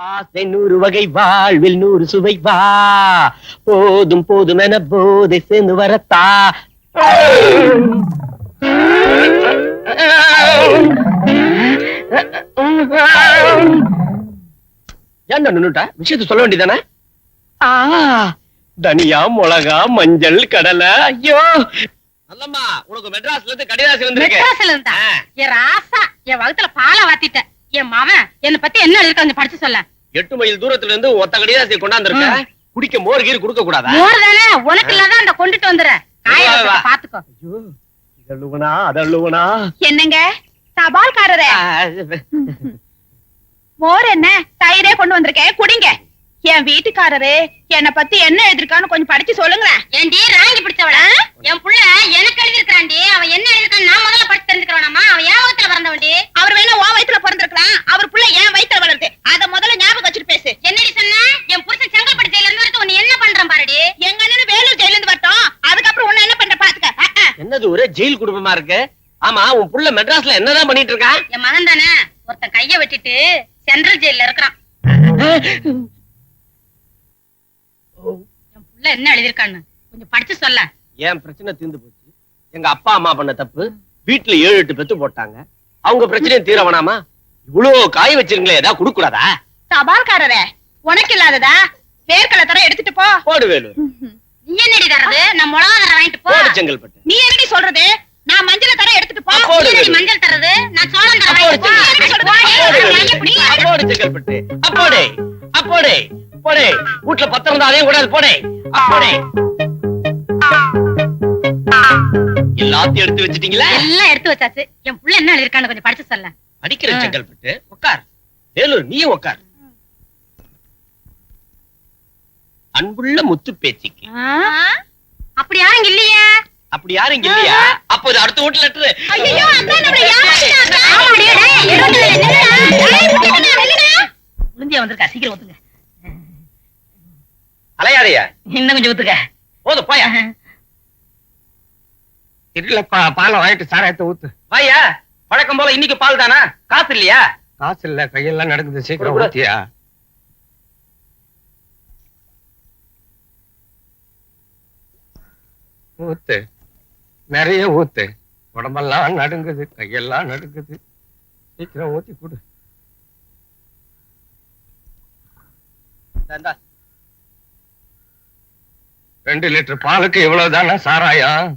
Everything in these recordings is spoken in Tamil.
ஆசை 100 வகை வாழ்வில் 100 சுவை வா போதும் போதும் என போதை சேர்ந்து வரத்தா ஏன்டா நின்னுட்ட விஷயத்த சொல்ல வேண்டியதானே தனியா மிளகா மஞ்சள் கடலை ஐயோ நல்லம்மா உனக்கு மெட்ராஸ்ல இருந்து கடிதாசி வந்திருக்கு மெட்ராஸ்ல இருந்தா என் ராசா என் வகுத்துல பாலை வாத்திட்ட என் மவன் என்ன பத்தி என்ன எழுதிருக்க கொஞ்சம் படிச்சு சொல்ல 8 மைல் தூரத்துல இருந்து ஒத்த கடிதாசி கொண்டாந்துருக்க குடிக்க மோர் கீர் கொடுக்க கூடாதா மோர் தானே உனக்கு இல்லாதான் அந்த கொண்டுட்டு வந்துற பாத்துக்கோ இதழுவனா அதழுவனா என்னங்க தபால்காரரே மோர் என்ன தயிரே கொண்டு வந்திருக்கேன் குடிங்க என் வீட்டுக்காரரு என்ன பத்தி என்ன எழுதிருக்கான்னு கொஞ்சம் படிச்சு சொல்லுங்க ஏண்டி ராங்கி பிடிச்சவள என் புள்ள எனக்கு எழுதிருக்காண்டி அவன் என்ன எழுதிருக்கான்னு நான் முதல்ல படிச்சு தெரிஞ்சுக்கிறோமா அவன் என் வயித்துல பிறந்தவண்டி அவர் வேணா உன் வயித்துல பிறந்திருக்கலாம் அவர் புள்ள என் வயித்துல வளருது அத முதல்ல ஞாபகம் வச்சுட்டு பேசு என்னடி சொன்ன என் புருஷன் செங்கல்பட்டு ஜெயில இருந்து வரது உன்னை என்ன பண்றான் பாருடி எங்க அண்ணன் வேலூர் ஜெயில இருந்து வரட்டும் அதுக்கப்புறம் உன்னை என்ன பண்ற பாத்துக்க என்னது ஒரே ஜெயில் குடும்பமா இருக்கு ஆமா உன் புள்ள மெட்ராஸ்ல என்னதான் பண்ணிட்டு இருக்கான் என் மகன் தானே ஒருத்தன் கைய வெட்டிட்டு சென்ட்ரல் ஜெயில இருக்கிறான் என் புள்ள என்ன எழுதிருக்கான்னு கொஞ்சம் படிச்சு சொல்ல ஏன் பிரச்சனை தீர்ந்து போச்சு எங்க அப்பா அம்மா பண்ண தப்பு வீட்டுல 7-8 பெத்து போட்டாங்க அவங்க பிரச்சனையும் தீர வேணாமா இவ்வளவு காய வச்சிருங்களே ஏதாவது குடுக்க கூடாதா தபால்காரரே உனக்கு இல்லாததா வேர்க்கலை தர எடுத்துட்டு போ போடு வேலு நீ என்னடி தரது நான் மிளகா தர வாங்கிட்டு போ போடு செங்கல்பட்டு நீ என்னடி சொல்றது நான் மஞ்சள் தர எடுத்துட்டு போ போடு நீ மஞ்சள் தரது நான் சோளம் தர வாங்கிட்டு போ போடு செங்கல்பட்டு அப்போடே அப்போடே போடே வீட்டுல பத்திரம் இருந்தா அதையும் கூடாது போடே அப்போடே எல்லாத்தையும் எடுத்து வச்சிட்டீங்களா எல்லாம் எடுத்து வச்சாச்சு என் புள்ள என்ன எழுதிருக்கான்னு கொஞ்சம் படிச்சு சொல்ல அடிக்கிற செங்கல்பட்டு உட்கார் வேலூர் நீயும் உட்கார் அன்புள்ள முத்து பேச்சிக்கு அப்படி யாரும் இல்லையே அப்படி யாரும் இங்க இல்லையா அப்போ இது அடுத்த வீட்டு லெட்டர் ஐயோ அதான் நம்மள ஏமாத்திட்டாங்க ஆமாடி முடிஞ்சே வந்திருக்கா சீக்கிரம் ஊத்துங்க அலையாதையா இன்னும் கொஞ்சம் ஊத்துங்க போதும் போயா இல்லப்பா பாலை வாங்கிட்டு சாராயத்தை ஊத்து வாயா வழக்கம் போல இன்னைக்கு பால் தானா காசு இல்லையா காசு இல்ல கையெல்லாம் நடக்குது சீக்கிரம் ஊத்தியா ஊத்து நிறைய ஊத்து உடம்பெல்லாம் நடுங்குது கையெல்லாம் நடுங்குது சீக்கிரம் ஊத்தி கொடு 2 லிட்டர் பாலுக்கு இவ்வளவுதானே சாராயம்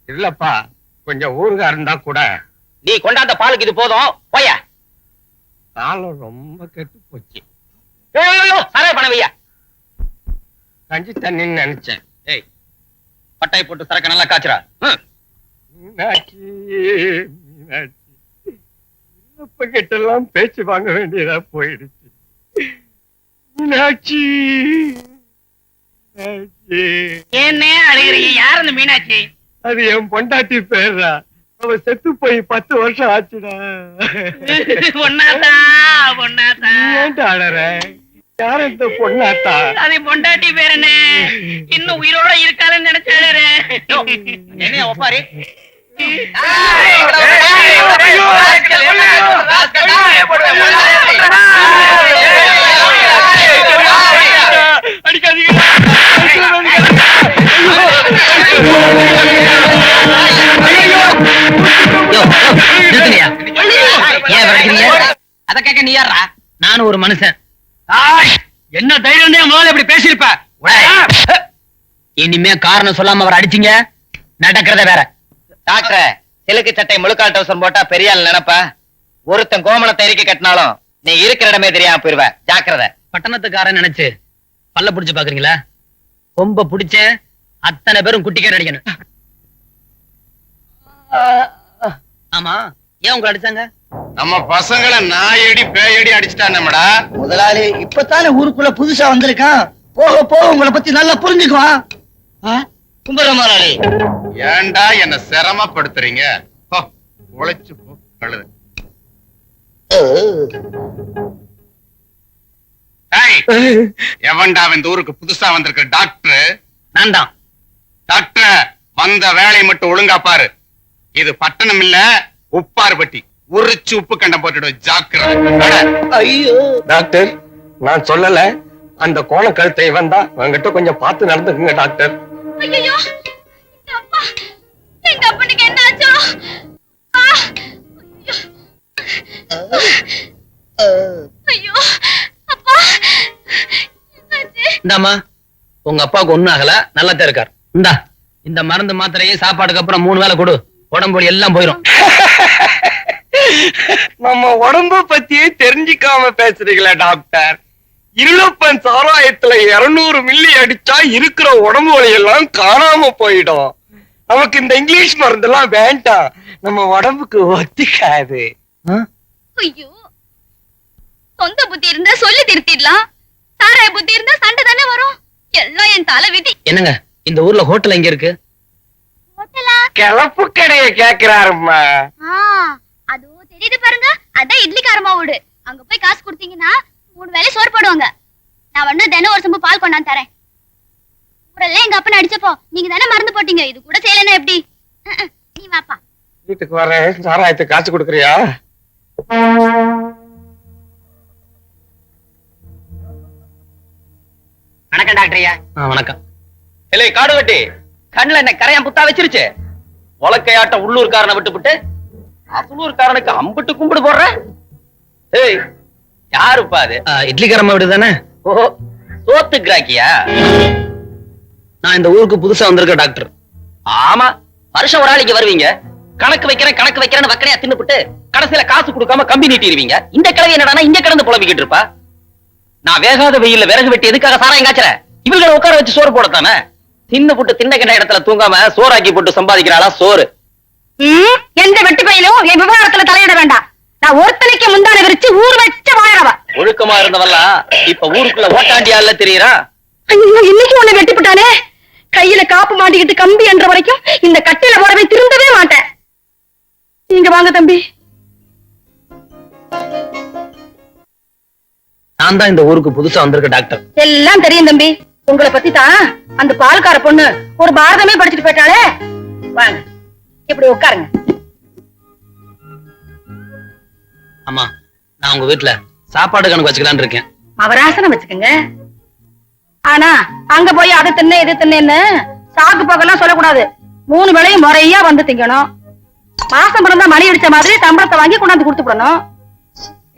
இல்லப்பா கொஞ்சம் ஊருகா இருந்தா கூட நீ கொண்டாந்த பாலுக்கு இது போதும் போயா காலம் ரொம்ப கெட்டு போச்சு சரே பணவையா கஞ்சி தண்ணின்னு நினைச்சேன் ஏய் பட்டாய் போட்டு சரக்க நல்லா காய்ச்சறா மீனாட்சி மீனாட்சி இல்லப்ப கிட்ட எல்லாம் பேச்சு வாங்க வேண்டியதா போயிடுச்சு மீனாட்சி என்ன அழுகிறீங்க யார் அந்த மீனாட்சி அது என் பொண்டாட்டி பேர்ரா அவ செத்து போய் 10 வருஷம் ஆச்சுடா பொண்ணாத்தா பொண்ணாத்தா ஏன்டா அழற யார் இந்த பொண்ணாத்தா அது பொண்டாட்டி பேர் என்ன இன்னும் உயிரோட இருக்காதுன்னு நினைச்சாரு என்ன ஒப்பாரி அத கேட்க நீ யாரா நானும் ஒரு மனுஷன் என்ன தைரியம் முதல்ல இப்படி பேசிருப்ப இனிமே காரணம் சொல்லாம அவர் அடிச்சீங்க நடக்கிறத வேற டாக்டர் சிலுக்கு சட்டை முழுக்கால் டவுசர் போட்டா பெரிய ஆள் நினைப்ப ஒருத்தன் கோமணத்தை இறுக்கி கட்டினாலும் நீ இருக்கிற இடமே தெரியாம போயிருவ ஜாக்கிரதை பட்டணத்துக்காரன் நினைச்சு பல்ல புடிச்சு பாக்குறீங்களா கொம்ப புடிச்ச அத்தனை பேரும் குட்டிக்கார அடிக்கணும் ஆமா ஏன் உங்களை அடிச்சாங்க நம்ம பசங்களை நாயடி பேயடி அடிச்சுட்டானேடா முதலாளி இப்பதானே ஊருக்குள்ள புதுசா வந்திருக்கான் போக போக உங்களை பத்தி நல்லா புரிஞ்சுக்குவான் கும்பர முதலாளி ஏன்டா என்ன சிரமப்படுத்துறீங்க உழைச்சு போ கழுது எவன்டா இந்த ஊருக்கு புதுசா வந்திருக்க டாக்டர் நான் தான் டாக்டர் வந்த வேலையை மட்டும் ஒழுங்கா பாரு இது பட்டணம் இல்ல உப்பார்பட்டி உரிச்சு உப்பு கண்டம் போட்டுடும் ஜாக்கிரதை. ஐயோ டாக்டர் நான் சொல்லல, அந்த கோண கழுத்தை வந்தா அவங்கிட்ட கொஞ்சம் பார்த்து நடந்துக்குங்க டாக்டர். ஐயோ எங்க அப்பா, எங்க அப்பனுக்கு என்ன ஆச்சோ? ஆ! ஐயோ அப்பா, என்னாச்சு? இந்தாமா உங்க அப்பாவுக்கு ஒண்ணும் ஆகல, நல்லா தான் இருக்கார். இந்தா இந்த மருந்து மாத்திரையும் சாப்பாடுக்கு அப்புறம் 3 வேளை கொடு, உடம்பு எல்லாம் போயிரும். நம்ம உடம்ப பத்தியே தெரிஞ்சுக்காம பேசுறீங்களா டாக்டர்? இருளப்பன் சாராயத்துல 200 மில்லி அடிச்சா இருக்கிற உடம்பு வலி எல்லாம் காணாம போயிடும். நமக்கு இந்த இங்கிலீஷ் மருந்தெல்லாம் வேண்டாம், நம்ம உடம்புக்கு ஒத்துக்காது. ஐயோ, சொந்த புத்தி இருந்தா சொல்லி திருத்திடலாம், சாராய புத்தி இருந்தா சண்டை தானே வரும். எல்லாம் என் தலை விதி. என்னங்க இந்த ஊர்ல ஹோட்டல் எங்க இருக்கு? ஹோட்டலா? கிளப்பு கடைய கேக்குறாருமா. அதோ தெரியுது பாருங்க, அதான் இட்லி காரமா வீடு. அங்க போய் காசு கொடுத்தீங்கன்னா 3 வேளை சோறு போடுவாங்க. நான் வந்து தினம் ஒரு சொம்பு பால் கொண்டாந்து தரேன். ஊரெல்லாம் எங்க அப்பனை அடிச்சப்போ நீங்க தானே மறந்து போட்டீங்க, இது கூட செய்யலன்னா எப்படி? நீ வாப்பா. வீட்டுக்கு வரேன், சாராயத்துக்கு காசு கொடுக்குறியா? வணக்கம் டாக்டர் ஐயா. வணக்கம். இல்லை காடு வெட்டி கண்ணுல என்ன கரையான் புத்தா வச்சிருச்சு. உலக்கையாட்ட உள்ளூர்காரனை விட்டுவிட்டு அசலூர்காரனுக்கு அம்பிட்டு கும்பிடு போடுற. ஏய் யாருப்பா அது? இட்லிக்காரம்மா வீடு தானே? ஓஹோ, சோத்து கிராக்கியா? நான் இந்த ஊருக்கு புதுசா வந்திருக்கேன் டாக்டர். ஆமா, வருஷம் ஒரு ஆளைக்கு வருவீங்க, கணக்கு வைக்கிறேன்னு வக்கனையா தின்னுபிட்டு கடைசியில காசு கொடுக்காம கம்பி நீட்டிடுவீங்க. இந்த கிழவி என்னடானா இங்க கிடந்து புலம்பிக்கிட்டு இருப்பா. நான் வேகாத வெயில்ல விறகு வெட்டி எதுக்காக சாராயம் காய்ச்சற? இவங்களை உட்கார வச்சு சோறு போடத்தானே. தின்னு புட்டு தின்ன கிட்ட இடத்துல தூங்காம சோறாக்கி போட்டு சம்பாதிக்கிறாளா சோறு. எந்த வெட்டி பையிலும் என் விவகாரத்துல தலையிட வேண்டாம். நான் ஒருத்தனைக்கு முந்தான விரிச்சு ஊர் வச்ச வாழறவ. ஒழுக்கமா இருந்தவெல்லாம் இப்ப ஊருக்குள்ள ஓட்டாண்டியால தெரியுறா. ஐயோ, இன்னைக்கு உன்னை வெட்டிவிட்டானே. கையில காப்பு மாட்டிக்கிட்டு கம்பி என்ற வரைக்கும் இந்த கட்டில போடவே திருந்தவே மாட்டேன். நீங்க வாங்க தம்பி. நான் தான் இந்த ஊருக்கு புதுசா வந்திருக்க டாக்டர். எல்லாம் தெரியும் தம்பி, உங்களை பத்தி தான் அந்த பால்கார பொண்ணு ஒரு பாரதமே படிச்சுட்டு போயிட்டாளே. வாங்க இப்படி உட்காருங்க. ஆமா, நான் உங்க வீட்டுல சாப்பாடு கணக்கு வச்சுக்கலான்னு இருக்கேன். அவராசனம் வச்சுக்கோங்க. ஆனா அங்க போய் அதை தின்ன இது தின்னு சாக்கு போக்கெல்லாம் சொல்லக்கூடாது. 3 வேளையும் முறையா வந்து திங்கணும். மாசம் பிறந்தா மணி அடிச்ச மாதிரி சம்பளத்தை வாங்கி கொண்டாந்து கொடுத்து விடணும்.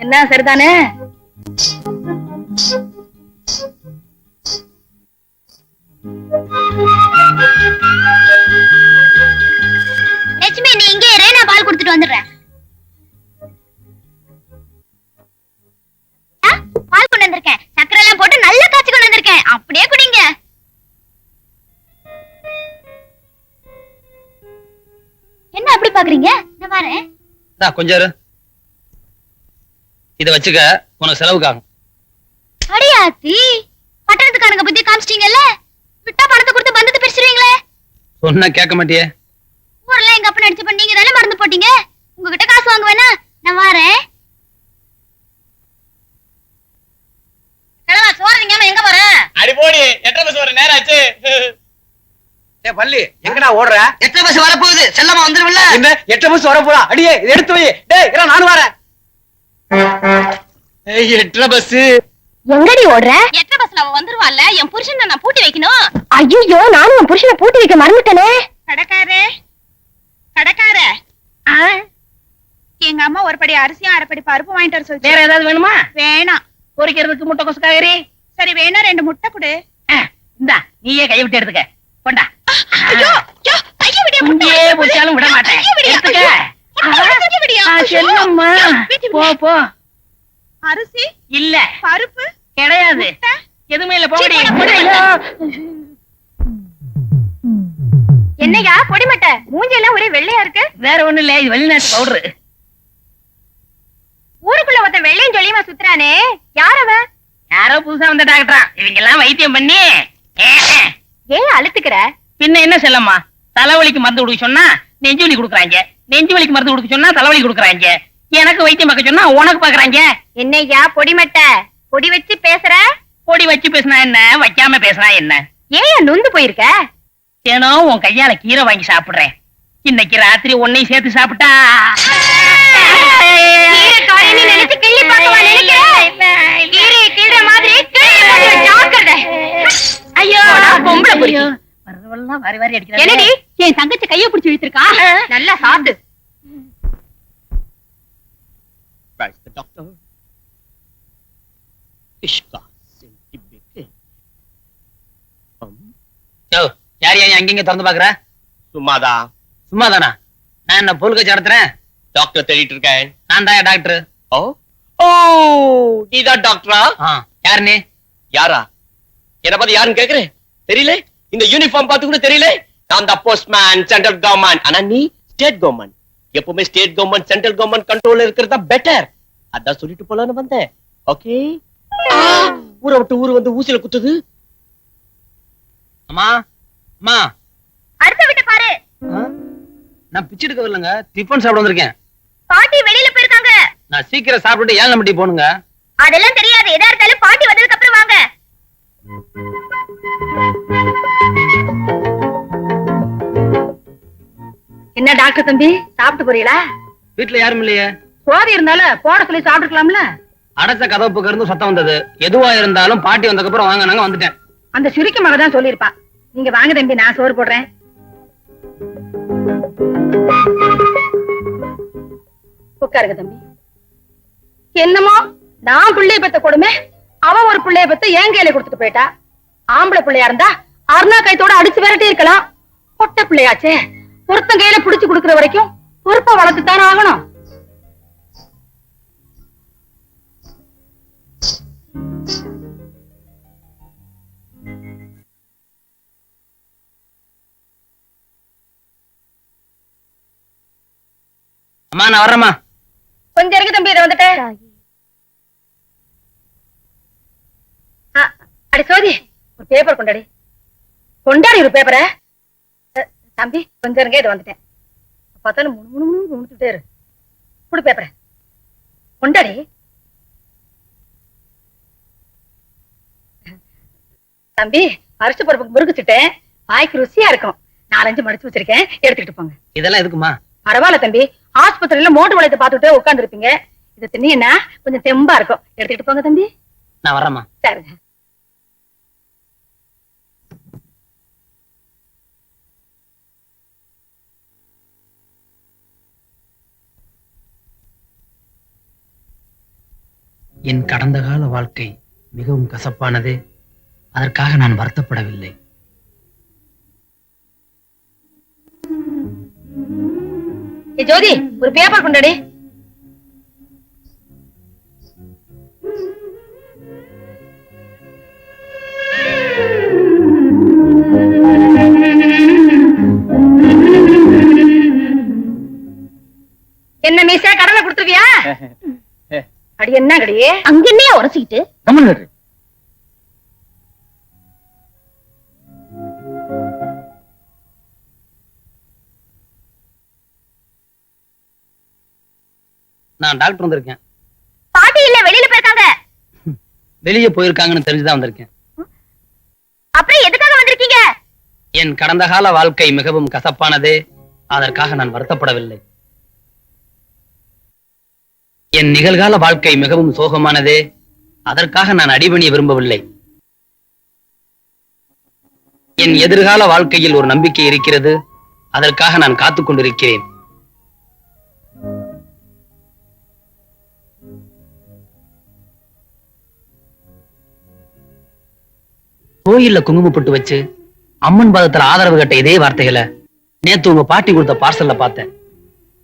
என்ன சரிதானே? லட்சுமி, நீ இங்கே இரு, நான் பால் கொடுத்துட்டு வந்துடுறேன். பால் கொண்டு வந்திருக்கேன், சக்கரை எல்லாம் போட்டு நல்லா காய்ச்சி கொண்டு வந்திருக்கேன். அப்படியே குடிங்க. என்ன அப்படி பாக்குறீங்க? நான் வரேன். கொஞ்சம் இரு. இத வச்சுக்க, உனக்கு செலவுக்காகும். அடியாத்தி, பட்டணத்துக்காரங்க பத்தி காமிச்சிட்டீங்கல்ல, விட்டா பணத்தை கொடுத்து பந்தத்தை பிரிச்சிருவீங்களே. சொன்னா கேட்க மாட்டியே. ஊர்ல எங்க அப்பா நடிச்சு பண்ணீங்க தானே மறந்து போட்டீங்க. உங்ககிட்ட காசு வாங்க வேணா, நான் வரேன். கிழவா, சோறு திங்காம எங்க போற? அடி போடி, எத்தனை பஸ் வர நேரம் ஆச்சு. ஏ பள்ளி, எங்கடா ஓடுற? எத்தனை பஸ் வரப்போகுது? செல்லமா வந்துருவல்ல? என்ன 8 பஸ் வர போறா? அடியே இதை எடுத்து வை. டேய் இறா, நானும் வரேன். ஏய் 8 பஸ். எங்கடி ஓடுற? எத்தனை பஸ்ல அவ வந்துருவாள்ல, என் புருஷனை நான் பூட்டி வைக்கணும். ஐயோ, நானும் என் புருஷனை பூட்டி வைக்க மறந்துட்டேனே. கடைக்காரே, கடைக்காரே, எங்க அம்மா ஒரு படி அரிசியும் 1/2 படி பருப்பு வாங்கிட்டு வர சொல்லி. வேற ஏதாவது வேணுமா? வேணாம். பொரிக்கிறதுக்கு முட்டை கொசு காய்கறி. சரி, வேணா 2 முட்டை கொடு. இந்தா, நீயே கையை விட்டு எடுத்துக்க. கொண்டா. ஐயோ, ஐயோ, கைய விடியா. இங்கேயே பொரிச்சாலும் விட மாட்டேன். எடுத்துக்க. செல்லம்மா, போ போ. அரிசி இல்ல, பருப்பு கிடையாது, எதுவுமே இல்ல. போடி. என்னையா பொடிமட்டை, மூஞ்செல்லாம் ஒரே வெள்ளையா இருக்கு. வேற ஒண்ணு இல்ல, இது வெளிநாட்டு பவுடர். ஊருக்குள்ள ஒருத்தன் வெள்ளையும் சொல்லியுமா சுத்துறானே, யார் அவன்? யாரோ புதுசா வந்த டாக்டரா. இவங்க எல்லாம் வைத்தியம் பண்ணி ஏன் அழுத்துக்கிற? பின்ன என்ன செல்லம்மா, தலைவலிக்கு மருந்து கொடுக்க சொன்னா நெஞ்சு வலி கொடுக்குறாங்க, நெஞ்சு வலிக்கு மருந்து கொடுக்க சொன்னா தலைவலி கொடுக்குறாங்க, எனக்கு வைத்தியம் பார்க்க சொன்னா உனக்கு பாக்குறாங்க. என்னையா பொடிமட்டை, பொடி வச்சு பேசுற? பொடி வச்சு பேசினா என்ன, வைக்காம பேசினா என்ன? ஏன் நொந்து போயிருக்க? தினம் உன் கையால கீரை வாங்கி சாப்பிடுறேன். இன்னைக்கு ராத்திரி உன்னையும் சேர்த்து சாப்பிட்டா காரியன்னு நினைச்சு கிள்ளி பார்க்கவா நினைக்கிறேன்? கீரையை கிள்ற மாதிரி கிள்ளி போட்டு ஜாக்கிரதை. ஐயோ பொம்பளை பொறுக்கி. வரவெல்லாம் வாரி வாரி அடிக்கிறாங்க. என்னடி என் தங்கச்சி கைய பிடிச்சு இழுத்துருக்கா? நல்லா சாப்பிடு. Where's the doctor? Ishka. யார் ஏன் அங்கங்க திறந்து பாக்குற? சும்மாதா சும்மாதானா? நான் என்ன பொருள் கட்சி நடத்துறேன்? டாக்டர் தேடிட்டு இருக்கேன். நான் தான் டாக்டர். ஓ ஓ நீதான் டாக்டரா? யாரு நீ? யாரா? என்ன பத்தி யாருன்னு கேக்குறேன்? தெரியல. இந்த யூனிஃபார்ம் பார்த்து கூட தெரியல. நான் தான் போஸ்ட்மேன், சென்ட்ரல் கவர்மெண்ட். ஆனா நீ ஸ்டேட் கவர்மெண்ட். எப்பவுமே ஸ்டேட் கவர்மெண்ட் சென்ட்ரல் கவர்மெண்ட் கண்ட்ரோல்ல இருக்கிறதா பெட்டர். அதான் சொல்லிட்டு போலான்னு வந்தேன். ஓகே. ஊரை விட்டு ஊரு வந்து ஊசியில குத்துது. அம்மா அம்மா, அடுத்த விட்டு பாரு. நான் பிச்சு எடுக்க வரலங்க, டிஃபன் சாப்பிட வந்திருக்கேன். பாட்டி வெளியில போயிருக்காங்க. நான் சீக்கிரம் சாப்பிட்டு 7 மணிக்கு போனுங்க. அதெல்லாம் தெரியாது, எதா இருந்தாலும் பாட்டி வந்ததுக்கு அப்புறம் வாங்க. என்ன டாக்டர் தம்பி, சாப்பிட்டு போறீங்களா? வீட்டுல யாரும் இல்லையே. சோதி இருந்தால போட சொல்லி சாப்பிட்டுக்கலாம்ல. அடைச்ச கதவு பக்கம் இருந்து சத்தம் வந்தது. எதுவா இருந்தாலும் பாட்டி வந்ததுக்கு அப்புறம் வாங்க, நாங்க வந்துட்டேன். அந்த சுருக்கி மக தான் சொல்லிருப்பா. நீங்க வாங்க தம்பி, நான் சோறு போடுறேன். உட்காருங்க தம்பி. என்னமோ நான் பிள்ளைய பெத்த கொடுமை, அவன் ஒரு பிள்ளைய பெத்த என் கையில கொடுத்துட்டு போயிட்டா. ஆம்பளை பிள்ளையா இருந்தா அருணா கைத்தோட அடிச்சு விரட்டி இருக்கலாம். பொட்ட பிள்ளையாச்சே, ஒருத்தன் கையில புடிச்சு கொடுக்கற வரைக்கும் பொறுப்பா வளர்த்துத்தானே ஆகணும். அம்மா நான் வர்றேம்மா. கொஞ்சம் இருக்கு தம்பி, இதை வந்துட்டேன். அடி சோதி, ஒரு பேப்பர் கொண்டாடி. கொண்டாடி ஒரு பேப்பரை. தம்பி கொஞ்சம் இருங்க, இதை வந்துட்டேன். பார்த்தாலும் முணுமுணுமுணுத்துட்டே இரு. குடு பேப்பரை கொண்டாடி. தம்பி அரிசி பருப்புக்கு முறுக்குச்சுட்டேன், வாய்க்கு ருசியா இருக்கும். 4-5 மடிச்சு வச்சிருக்கேன், எடுத்துக்கிட்டு போங்க. இதெல்லாம் எதுக்குமா? பரவாயில்ல தம்பி, ஆஸ்பத்திரியில மோட்டு வளையத்தை பார்த்துட்டு உட்கார்ந்து இருப்பீங்க. இதை தின்னீங்கன்னா கொஞ்சம் தெம்பா இருக்கும். எடுத்துக்கிட்டு போங்க தம்பி. நான் வரேம்மா. சரிங்க. என் கடந்த கால வாழ்க்கை மிகவும் கசப்பானது. அதற்காக நான் வருத்தப்படவில்லை. ஜோதி ஒரு பேப்பர் கொண்டாடி. என்ன மீச கடலை கொடுத்துருவியா? அடி என்ன கடி அங்க என்னையா உரசிக்கிட்டு? நான் டாக்டர் வந்திருக்கேன். பாட்டி இல்ல, வெளியில போயிருக்காங்க. வெளியே போயிருக்காங்கன்னு தெரிஞ்சுதான் வந்திருக்கேன். அப்புறம் எதுக்காக வந்திருக்கீங்க? என் கடந்த கால வாழ்க்கை மிகவும் கசப்பானது. அதற்காக நான் வருத்தப்படவில்லை. என் நிகழ்கால வாழ்க்கை மிகவும் சோகமானது. அதற்காக நான் அடிபணிய விரும்பவில்லை. என் எதிர்கால வாழ்க்கையில் ஒரு நம்பிக்கை இருக்கிறது. அதற்காக நான் காத்துக் கொண்டிருக்கிறேன். கோயில்ல குங்குமப்பட்டு வச்சு அம்மன் பாதத்துல ஆதரவு கட்ட இதே வார்த்தைகளை நேத்து உங்க பாட்டி கொடுத்த பார்சல்ல பார்த்தேன்.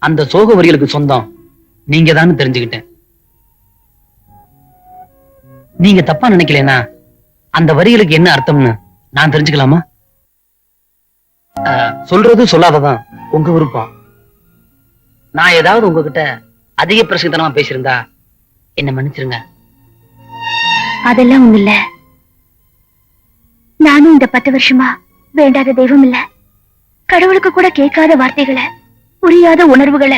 அந்த சோக வரிகளுக்கு சொந்தம் நீங்க தான் தெரிஞ்சுக்கிட்டேன். நீங்க தப்பா நினைக்கலனா அந்த வரிகளுக்கு என்ன அர்த்தம்னு நான் தெரிஞ்சுக்கலாமா? சொல்றது சொல்லாததான் உங்க விருப்பம். நான் ஏதாவது உங்ககிட்ட அதிக பிரசித்தனமா பேசியிருந்தா என்ன மன்னிச்சிருங்க. அதெல்லாம் ஒண்ணு இல்ல. நானும் இந்த 10 வருஷமா வேண்டாத தெய்வம் இல்ல. கடவுளுக்கு கூட கேட்காத வார்த்தைகளை, புரியாத உணர்வுகளை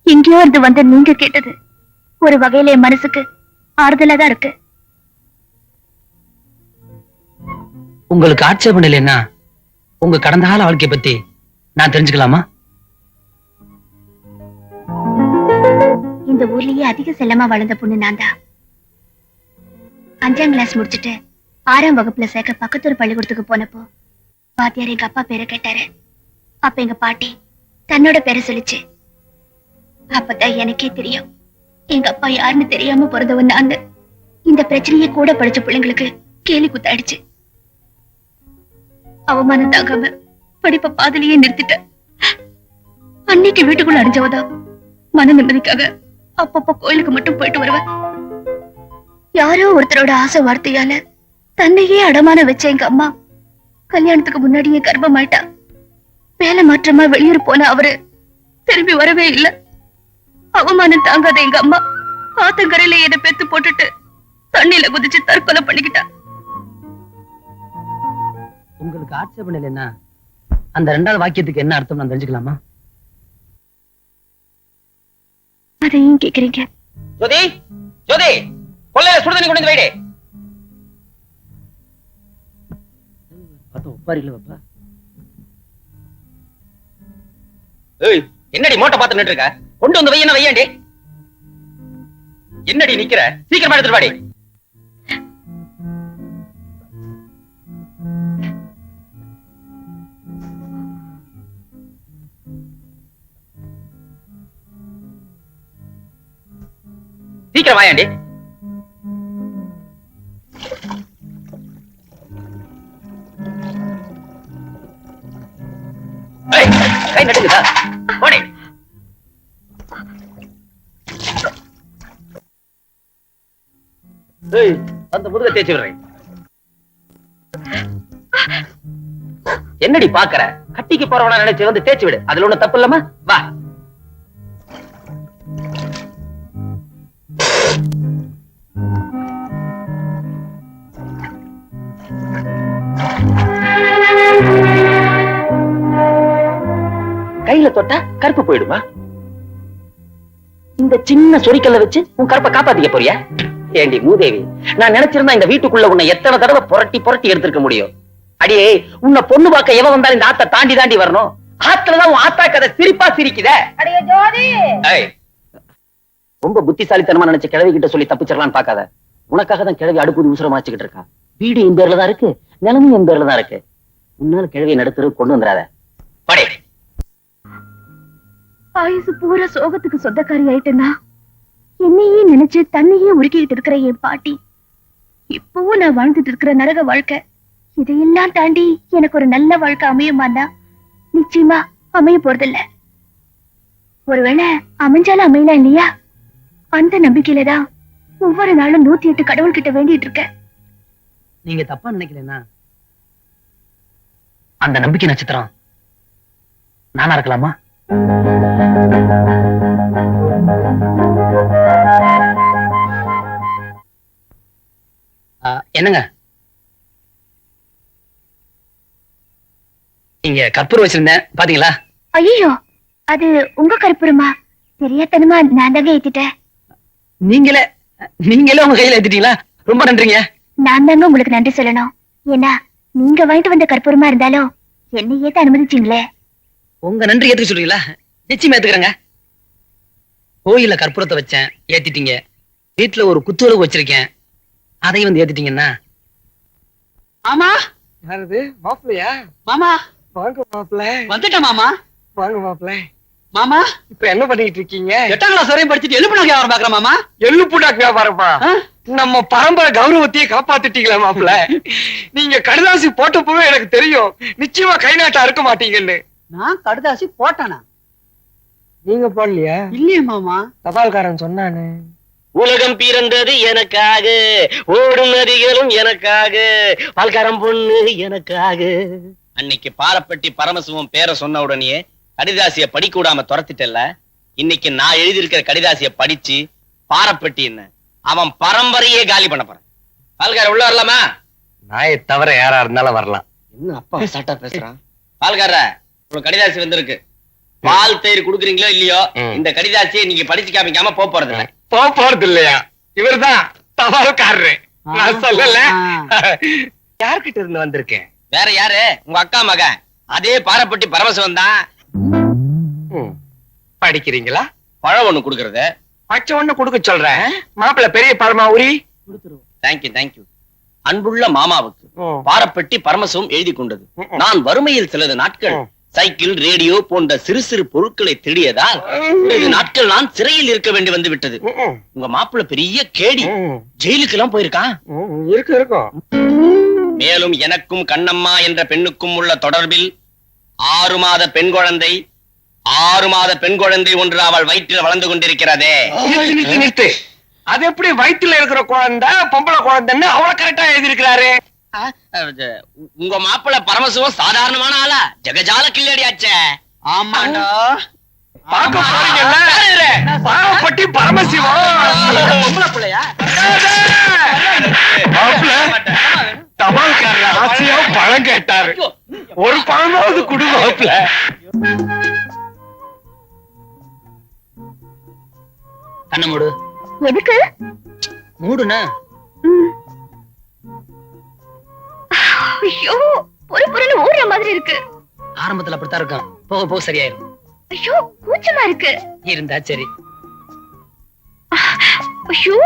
எங்கேயோ இருந்து வந்த நீங்க கேட்டது ஒரு வகையில என் மனசுக்கு ஆறுதலா தான் இருக்கு. உங்களுக்கு ஆட்சேபம் இல்லைன்னா உங்க கடந்த கால வாழ்க்கையை பத்தி நான் தெரிஞ்சுக்கலாமா? இந்த இந்த ஊர்லயே அதிக செல்லமா வளர்ந்த பொண்ணு நான் தான். 5ஆம் கிளாஸ் முடிச்சுட்டு 6ஆம் வகுப்புல சேர்க்க பக்கத்தூர் பள்ளிக்கூடத்துக்கு போனப்போ வாத்தியார் எங்க அப்பா பேரை கேட்டாரு. அப்ப எங்க பாட்டி தன்னோட பேரை சொல்லிச்சு. அப்பதான் எனக்கே தெரியும் எங்க அப்பா யாருன்னு தெரியாம பிறந்தவன் நான். இந்த பிரச்சனையே கூட படிச்ச பிள்ளைங்களுக்கு கேலி குத்தாயிடுச்சு. அவமானம் தாங்காம படிப்ப பாதிலேயே நிறுத்திட்டேன். அன்னைக்கு வீட்டுக்குள்ள அடைஞ்சவதா மன நிம்மதிக்காக அப்பப்ப கோயிலுக்கு மட்டும் போயிட்டு வருவேன். யாரோ ஒருத்தரோட ஆசை வார்த்தையால தன்னையே அடமான வச்ச எங்க அம்மா கல்யாணத்துக்கு முன்னாடியே கர்ப்பமாயிட்டா. வேலை மாற்றமா வெளியூர் போன அவரு திரும்பி வரவே இல்ல. அவமானம் தாங்காத எங்க அம்மா ஆத்தங்கரையில என்ன பெத்து போட்டுட்டு தண்ணியில குதிச்சு தற்கொலை பண்ணிக்கிட்டா. உங்களுக்கு ஆட்சேபம் இல்லைன்னா அந்த 2வது வாக்கியத்துக்கு என்ன அர்த்தம் நான் தெரிஞ்சுக்கலாமா? அதையும் கேக்குறீங்க? ஜோதி, ஜோதி, கொள்ளையில சுடுதண்ணி கொண்டு வந்து வைடே. பார்த்தா உப்பாரி இல்ல பாப்பா. ஏய், என்னடி மோட்டை பார்த்து நின்று இருக்க? கொண்டு வந்து வை, என்ன வையாண்டி? என்னடி நிக்கிற? சீக்கிரமா எடுத்துட்டு வாடி. சீக்கிரம் வாயாண்டி. கை நடுங்குதா? போடி. ஏய், அந்த முதுக தேய்ச்சி விடுறேன். என்னடி பாக்குற? கட்டிக்கு போறவனா நினைச்சு வந்து தேய்ச்சி விடு. அதுல ஒண்ணு தப்பு இல்லமா? வா. கையில தொட்டா கருப்பு போயிடுமா? இந்த சின்ன சொரிக்கல்ல வச்சு உன் கருப்பை காப்பாத்திக்க போறியா? ஏண்டி மூதேவி, நான் நினைச்சிருந்தா இந்த வீட்டுக்குள்ள உன்னை எத்தனை தடவை புரட்டி புரட்டி எடுத்திருக்க முடியும். அடியே, உன்னை பொண்ணு பார்க்க எவன் வந்தாலும் இந்த ஆத்த தாண்டி தாண்டி வரணும். ஆத்துலதான் உன் ஆத்தா கதை சிரிப்பா சிரிக்குதே. ரொம்ப புத்திசாலித்தனமா நினைச்ச கிழவி கிட்ட சொல்லி தப்பிச்சிடலான்னு பாக்காத. உனக்காக தான் கிழவி அடுப்பு உசுரமா வச்சுக்கிட்டு இருக்கா. வீடு என் பேர்ல தான் இருக்கு, நிலமும் என் பேர்ல தான் இருக்கு. உன்னால கிழவியை நடுத்தரு கொண்டு வந்துடாத. படே. ஆயுசு பூரா சோகத்துக்கு சொந்தக்காரி ஆயிட்டேன்னா என்னையே நினைச்சு தன்னையே உருக்கிட்டு இருக்கிற என் பாட்டி இப்பவும் நான் வாழ்ந்துட்டு இருக்கிற நரக வாழ்க்கை, இதையெல்லாம் தாண்டி எனக்கு ஒரு நல்ல வாழ்க்கை அமையுமான்னா நிச்சயமா அமைய போறதில்ல. ஒருவேளை அமைஞ்சாலும் அமையலாம் இல்லையா? அந்த நம்பிக்கையிலதான் ஒவ்வொரு நாளும் 108 கடவுள்கிட்ட வேண்டிட்டு இருக்கேன். நீங்க தப்பா நினைக்கலன்னா அந்த நம்பிக்கை நட்சத்திரம் நானா இருக்கலாமா? என்னங்க, இங்க கற்பூரம் வச்சிருந்தேன், பாத்தீங்களா? ஐயோ, அது உங்க கற்பூரமா? தெரியாதனமா நான் தாங்க ஏத்திட்டேன். நீங்களே உங்க கையில ஏத்திட்டீங்களா? ரொம்ப நன்றிங்க. நான் தாங்க உங்களுக்கு நன்றி சொல்லணும். ஏன்னா நீங்க வாங்கிட்டு வந்த கற்பூரமா இருந்தாலும் என்னை ஏத்த அனுமதிச்சீங்களே. உங்க நன்றி ஏத்துக்க சொல்றீங்களா? நிச்சயமா ஏத்துக்கிறேங்க. கோயில்ல கற்பூரத்தை வச்சேன், ஏத்திட்டீங்க. வீட்டுல ஒரு குத்துவிளக்கு வச்சிருக்கேன், அதையும் வந்து ஏத்திட்டீங்கன்னா. ஆமா, யாரது? மாப்பிள்ளையா? மாமா வாங்க மாப்பிள்ள. வந்துட்டேன் மாமா. வாங்க மாப்பிள்ள. மாமா இப்ப என்ன பண்ணிட்டு இருக்கீங்க? 8ஆம் கிளாஸ் வரையும் படிச்சுட்டு எழுப்புனாங்க வியாபாரம் பாக்குறேன் மாமா. எள்ளு புடாக்கு வியாபாரமா? நம்ம பரம்பரை கௌரவத்தையே காப்பாத்திட்டீங்களா மாப்பிள்ள? நீங்க கடுதாசி போட்டப்பவே எனக்கு தெரியும் நிச்சயமா கை நாட்டா இருக்க மாட்டீங்கன்னு. நான் கடுதாசி போட்டானா? நீங்க போடலையா? இல்லையே மாமா. தபால்காரன் சொன்னானு. உலகம் பிறந்தது எனக்காக, ஓடும் நதிகளும் எனக்காக, பால்காரம் பொண்ணு எனக்காக. அன்னைக்கு பாரப்பட்டி பரமசிவம் பேரை சொன்ன உடனே கடிதாசிய படிக்க விடாம துரத்திட்டல. இன்னைக்கு நான் எழுதியிருக்கிற கடிதாசிய படிச்சு பாரப்பட்டி என்ன அவன் பரம்பரையே காலி பண்ண போறேன். பால்கார உள்ள வரலாமா? நாயை தவிர யாரா இருந்தாலும் வரலாம். என்ன அப்பா சாட்டா பேசுறான்? பால்கார, உங்களுக்கு கடிதாசி வந்திருக்கு. பால் தயிர் குடுக்குறீங்களோ இல்லையோ, இந்த கடிதாசியை நீங்க படிச்சு காமிக்காம போறது இல்லை. போறது இல்லையா? இவர்தான் தபால்காரரு. நான் சொல்லல. யார்கிட்ட இருந்து வந்திருக்கேன்? வேற யாரு? உங்க அக்கா மகன், அதே பாரப்பட்டி பரமசிவம் தான். படிக்கிறீங்களா? பழம் ஒண்ணு குடுக்கறது, பச்சை ஒண்ணு கொடுக்க சொல்றேன். மாப்பிள்ள பெரிய பரமாவுரி. தேங்க்யூ அன்புள்ள மாமாவுக்கு பாரப்பட்டி பரமசிவம் எழுதி கொண்டது. நான் வறுமையில் சிலது நாட்கள் சைக்கிள், ரேடியோ போன்ற சிறு சிறு பொருட்களை திருடியதால் சிறிது நாட்கள் நான் சிறையில் இருக்க வேண்டி வந்து விட்டது. உங்க மாப்பிள்ள பெரிய கேடி, ஜெயிலுக்கு எல்லாம் போயிருக்கான். இருக்கும். மேலும் எனக்கும் கண்ணம்மா என்ற பெண்ணுக்கும் உள்ள தொடர்பில் 6 மாத பெண் குழந்தை 6 மாத பெண் குழந்தை ஒன்று அவள் வயிற்றில் வளர்ந்து கொண்டிருக்கிறதே. நிறுத்து. அது எப்படி வயிற்றுல இருக்கிற குழந்தை பொம்பளை குழந்தைன்னு அவ்வளவு கரெக்டா எழுதியிருக்கிறாரு? உங்க மாப்பிள்ள பரமசிவம் சாதாரணமான ஆளா? ஜெகஜால கில்லடியாச்சே. ஆமாண்டா. பார்க்க போறீங்கல்ல, பாவப்பட்டி பரமசிவம் பொம்பளை பிள்ளையா? தபால்காரர் ஆசையா பழம் கேட்டாரு. ஒரு பழமாவது குடும்பத்துல. கண்ண மூடு. எதுக்கு? மூடுனா ஐயோ, பொறுப்புறன்னு ஊறுற மாதிரி இருக்கு. ஆரம்பத்துல அப்படித்தான் இருக்கும், போக போக சரியாயிரும். ஐயோ, கூச்சமா இருக்கு. இருந்தா சரி. ஐயோ,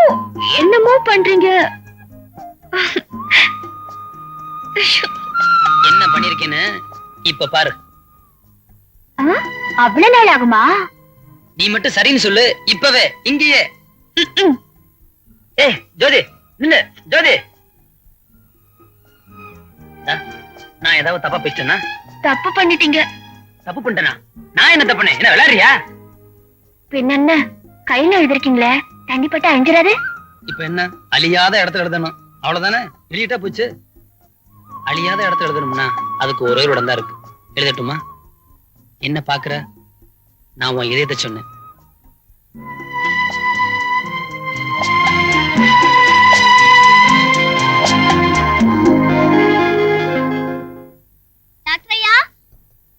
என்னமோ பண்றீங்க. என்ன பண்ணிருக்கேன்னு இப்ப பாரு. அவ்வளவு நாள் ஆகுமா? நீ மட்டும் சரின்னு சொல்லு இப்பவே இங்கேயே. ஏ ஜோதி நின்னு. ஜோதி, நான் ஏதாவது தப்பா பேசிட்டேனா? தப்பு பண்ணிட்டீங்க. தப்பு பண்ணிட்டேனா? நான் என்ன தப்பு பண்ணேன்? என்ன விளையாடுறியா? பின்ன என்ன, கையில எழுதிருக்கீங்களே, தண்ணி பட்டு அழிஞ்சிடாது. இப்ப என்ன, அழியாத இடத்துல எழுதணும் அவ்வளவுதானே? எழுதிட்டா போச்சு. அழியாத இடத்துல எழுதணும்னா அதுக்கு ஒரே ஒரு இடம் தான் இருக்கு. எழுதட்டுமா? என்ன பாக்குற? நான் உன் இதயத்தை சொன்னேன்.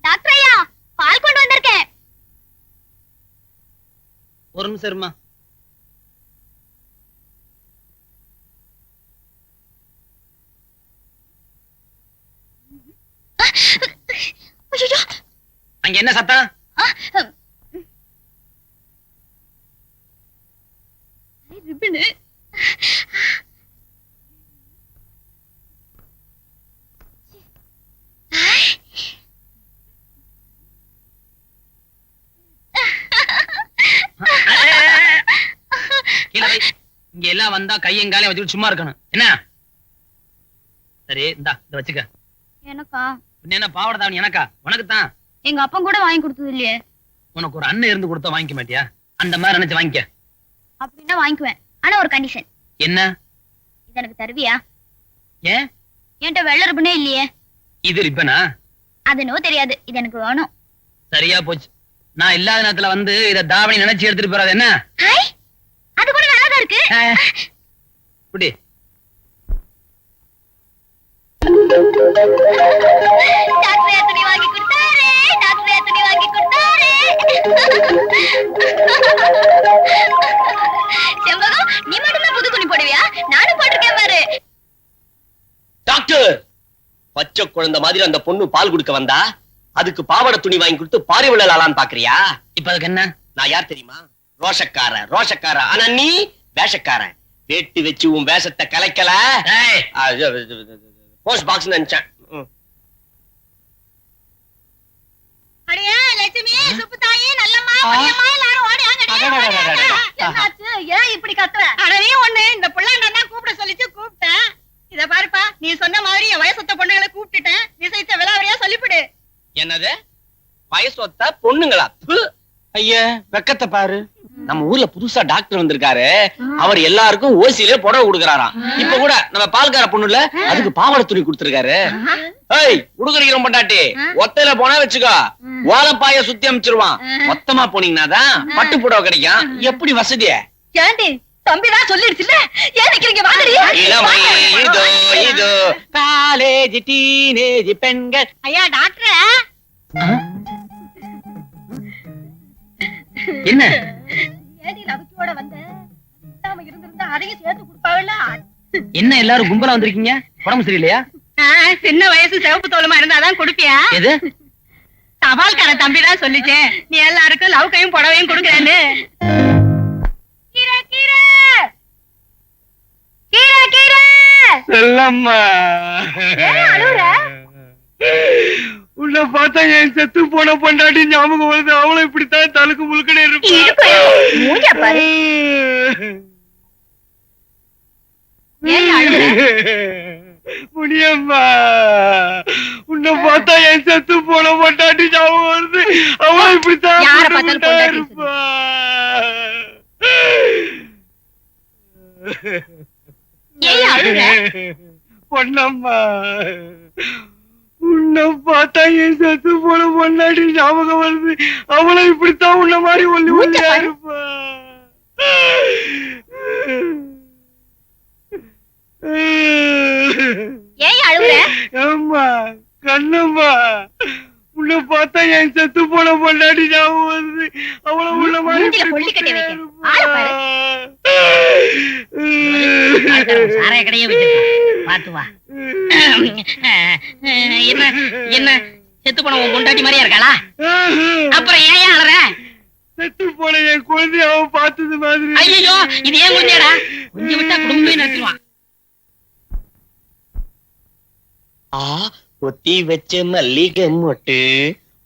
டாக்டரையா, பால் கொண்டு வந்திருக்கேன். ஒரு நிமிஷம் இருமா. அங்க என்ன சத்தம்? இங்க எல்லாம் வந்தா கையங்காலையும் வச்சுட்டு சும்மா இருக்கணும். என்ன சரி, இந்தா இத வச்சுக்க. எனக்கா? என்ன பாவாடை தாவணி எனக்கா? உனக்கு தான். எங்க அப்பா கூட வாங்கி கொடுத்தது இல்லையே. உனக்கு ஒரு அண்ணன் இருந்து கொடுத்தா வாங்கிக்க மாட்டியா? அந்த மாதிரி நினைச்சு வாங்கிக்க. அப்படின்னா வாங்கிக்குவேன், ஆனா ஒரு கண்டிஷன். என்ன? இது எனக்கு தருவியா? ஏன்? என்கிட்ட வெள்ளை ரிப்பனே இல்லையே. இது ரிப்பனா? அது நோ தெரியாது, இது எனக்கு வேணும். சரியா போச்சு. நான் இல்லாத நேரத்துல வந்து இத தாவணி நினைச்சு எடுத்துட்டு போறாது. என்ன? அது கூட நல்லாதான் இருக்கு. இப்படி டாக்டர் துணி வாங்கி கொடுத்தாரு, டாக்டர் துணி வாங்கி கொடுத்தாரு. செம்பகம், நீ மட்டும் புது துணி போடுவியா? நானும் போட்டிருக்கேன் பாரு. டாக்டர், பச்சை குழந்தை மாதிரி அந்த பொண்ணு பால் கொடுக்க வந்தா அதுக்கு பாவாடை துணி வாங்கி கொடுத்து பாரி விழலான்னு பாக்குறியா? இப்ப அதுக்கு என்ன? நான் யார் தெரியுமா? ரோஷக்காரன். ஆனா நீ வேஷக்காரன். வேட்டு வச்சு உன் வேஷத்தை கலைக்கல. போஸ்ட் பாக்ஸ் நினைச்சேன். அடியே லட்சுமி, சுப்புதாயி, நல்லம்மா, பொடியம்மா எல்லாரும் ஓடி வாங்கடி. என்னாச்சு? ஏன் இப்படி கத்துற? அடவே ஒண்ணு, இந்த புள்ளாண்டா கூப்பிட சொல்லிச்சு, கூப்பிட்டேன். இத பாருப்பா, நீ சொன்ன மாதிரி என் வயசொத்த பொண்ணுங்களை கூப்பிட்டுட்டேன். விஷயத்தை விலாவரியா சொல்லிவிடு. என்னது வயசொத்த பொண்ணுங்களா? ஐயா, வெக்கத்தை பாரு. நம்ம ஊர்ல புதுசா டாக்டர் வந்திருக்காரு. அவர் எல்லாருக்கும் ஓசியிலே புடவை கொடுக்கறாராம். இப்ப கூட நம்ம பால்கார பொண்ணுல அதுக்கு பாவாடை துணி கொடுத்திருக்காரு. ஏய், உடுக்கறிக்கிற பொண்டாட்டி, ஒத்தையில போனா வச்சுக்கோ, ஓலப்பாய சுத்தி அமைச்சிருவான். மொத்தமா போனீங்கன்னா தான் பட்டு புடவை கிடைக்கும். எப்படி வசதிய? ஏண்டி, தம்பிதான் சொல்லிடுச்சுல்ல, ஏன் நிக்கிறீங்க? வாங்கடி. இளமை இதோ காலேஜ் டீனேஜ் பெண்கள். ஐயா டாக்டர், என்ன? ஏடி லவக்கியோட வந்த, இல்லாம இருந்திருந்தா அதையும் சேர்த்து கொடுப்பாவில்ல. என்ன எல்லாரும் கும்பலா வந்திருக்கீங்க? உடம்பு சரியில்லையா? சின்ன வயசு சிவப்பு தோலுமா இருந்தாதான் கொடுப்பியா? எது? தபால்கார தம்பிதான் சொல்லிச்சேன், நீ எல்லாருக்கும் லவ் கையும் புடவையும் கொடுக்கறேன்னு. கீரை கீரை செல்லம்மா ஏன் அழுவுற? உன்னை பார்த்தா என் செத்து போன பொண்டாட்டி ஞாபகம் வருது. அவளும் இப்படித்தான் தலுக்கு முழுக்கனே இருக்கு, மூஞ்ச பாரு. ஏன் அழுவுற? முடியம்மா, உன்னை பார்த்தா என் செத்து போன பொண்டாட்டி ஞாபகம் வருது. அவளும் இப்படித்தான் யாரை பார்த்தாலும் பொண்டாட்டி இருப்பா. ஏன் அழுவுற? பொன்னம்மா, உன்னை பார்த்தா என் செத்து போன பொண்டாட்டி ஞாபகம் வருது. அவளும் இப்படித்தான் உன்ன மாதிரி ஒல்லி ஒல்லியா இருப்பா. ஏன் அழுவுற? அம்மா, கண்ணம்மா, உன்னை பார்த்தா என் செத்து போன பொண்டாட்டி ஞாபகம் வருது. அவளும் உன்ன மாதிரி மூஞ்சில கொள்ளி கட்டி வைக்க. ஆளை பாரு. சாராய கடையே வச்சிருக்கா, பாத்து வா. என்ன என்ன செத்து போன உன் பொண்டாட்டி மாதிரியா இருக்காளா? அப்புறம் ஏன் அழற? செத்து போன என் குழந்தைய அவன் பார்த்தது மாதிரி. ஐயோ, இது ஏன் குழந்தையாடா? கொஞ்சம் விட்டா குடும்பமே நடத்திடுவான். பொத்தி வச்ச மல்லிகை மொட்டு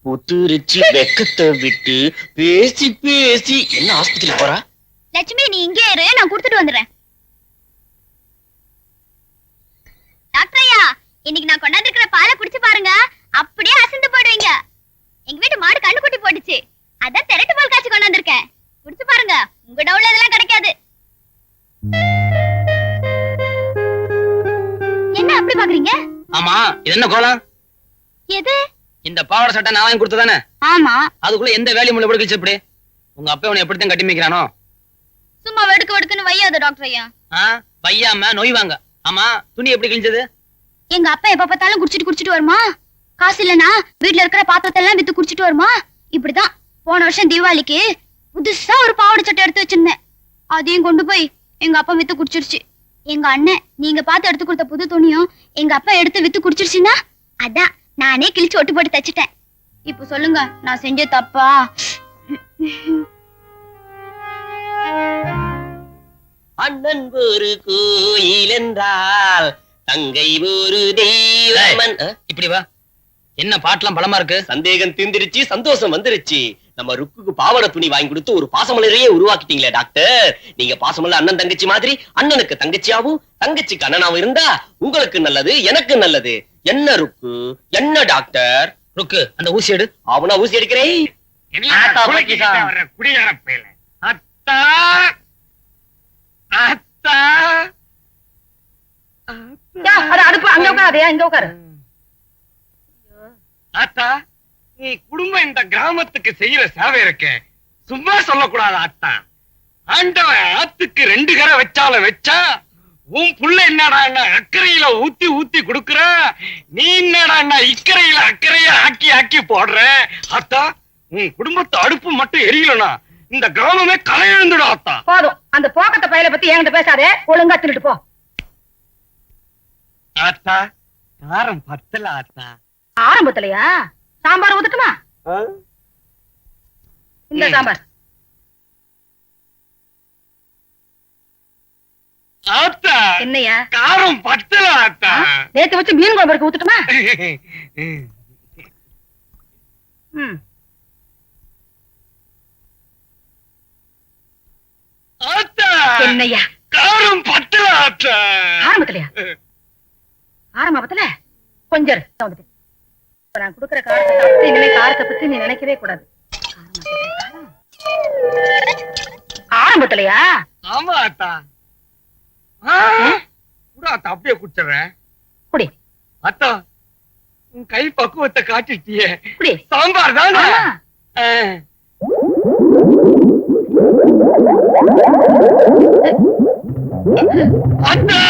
புத்துரிச்சு வெக்கத்தை விட்டு பேசி பேசி என்ன ஆஸ்பத்திரி போறா? லட்சுமி நீ இங்கே இரு, நான் கொடுத்துட்டு வந்துடுறேன். டாக்டர் ஐயா, இன்னைக்கு நான் கொண்டாந்துருக்கிற பாலை குடிச்சு பாருங்க, அப்படியே அசந்து போடுவீங்க. எங்க வீட்டு மாடு கண்ணு குட்டி போட்டுச்சு, அதான் திரட்டு பால் காய்ச்சி கொண்டாந்துருக்கேன். குடிச்சு பாருங்க, உங்க டவுல இதெல்லாம் கிடைக்காது. என்ன அப்படி பாக்குறீங்க? ஆமா, இது என்ன கோலம்? எது? இந்த பாவாடை சட்டை நான் வாங்கி கொடுத்ததானே? ஆமா. அதுக்குள்ள எந்த வேலையும் முள்ள படுக்கச்சு எப்படி? உங்க அப்பா உன்னை எப்படித்தான் கட்டி மிக்கிறானோ? சும்மா வெடுக்கு வெடுக்குன்னு வையாத டாக்டர் ஐயா. வையாம நோய் வாங்க. ஆமா, துணி எப்படி கிழிஞ்சது? எங்க அப்பா எப்ப பார்த்தாலும் குடிச்சிட்டு வருமா, காசு இல்லனா வீட்டுல இருக்கிற பாத்திரத்தை எல்லாம் வித்து குடிச்சிட்டு வருமா. இப்படிதான் போன வருஷம் தீபாவளிக்கு புதுசா ஒரு பாவாடை சட்டை எடுத்து வச்சிருந்தேன், அதையும் கொண்டு போய் எங்க அப்பா வித்து குடிச்சிருச்சு. எங்க அண்ணன் நீங்க பார்த்து எடுத்து கொடுத்த புது துணியும் எங்க அப்பா எடுத்து வித்து குடிச்சிருச்சுன்னா அதான் நானே கிழிச்சு ஒட்டு போட்டு தச்சிட்டேன். இப்ப சொல்லுங்க, நான் செஞ்ச தப்பா? அண்ணன் ஒரு கோயில் என்றால் தங்கை ஒரு தெய்வம். இப்படி வா. என்ன பாட்டுலாம் பலமா இருக்கு? சந்தேகம் தீர்ந்துருச்சு, சந்தோஷம் வந்துருச்சு. நம்ம ருக்குக்கு பாவாடை துணி வாங்கி கொடுத்து ஒரு பாசமலரையே உருவாக்கிட்டீங்களே டாக்டர். நீங்க பாசமல்ல அண்ணன் தங்கச்சி மாதிரி அண்ணனுக்கு தங்கச்சியாவும் தங்கச்சிக்கு அண்ணனாவும் இருந்தா உங்களுக்கு நல்லது, எனக்கு நல்லது. என்ன ருக்கு, என்ன டாக்டர்? ருக்கு, அந்த ஊசி எடு. அவனா ஊசி எடுக்கிறேன். குடிகார பையல. அத்தா, அத்தா, அடுப்பு அங்க உட்காரு, இங்க உட்காரு. ஆத்தா, நீ குடும்பம் இந்த கிராமத்துக்கு செய்யற சேவை இருக்கே, சும்மா சொல்லக்கூடாது ஆத்தா. ஆண்டவன் ஆத்துக்கு 2 கரை வச்சாலும் வச்சா, உன் புள்ள என்னடா அக்கறையில ஊத்தி ஊத்தி குடுக்குற, நீ என்னடா இக்கரையில அக்கறைய ஆக்கி ஆக்கி போடுற. ஆத்தா, உன் குடும்பத்து அடுப்பு மட்டும் எரியலனா இந்த கிராமமே களை எழுந்துடும் ஆத்தா. போதும், அந்த போக்கத்த பையல பத்தி என்கிட்ட பேசாதே, ஒழுங்கா தின்னுட்டு போ. ஆத்தா, காரம் பத்தல ஆத்தா. ஆரம்பத்திலையா? சாம்பார் ஊத்துட்டுமா? இந்த சாம்பார். ஆத்தா, என்னையா காரம் பத்தல ஆத்தா. நேத்து வச்சு மீன் குழம்பு இருக்கு, ஊத்துட்டுமா? ஆத்தா, என்னையா காரம் பத்தல ஆத்தா. ஆரம்பத்திலையா? ஆரம்பத்துல கொஞ்சம் இரு, நான் வந்துட்டேன். இப்ப நான் குடுக்கிற காரத்தை சாப்பிட்டு இனிமே காரத்தை பத்தி நீ நினைக்கவே கூடாது. ஆரம்பத்திலையா? ஆமா ஆத்தா. கூட ஆத்தா அப்படியே குடிச்சிடுறேன். குடி அத்தா, உன் கை பக்குவத்தை காட்டிட்டியே. குடி. சாம்பார் தானே? அத்தா,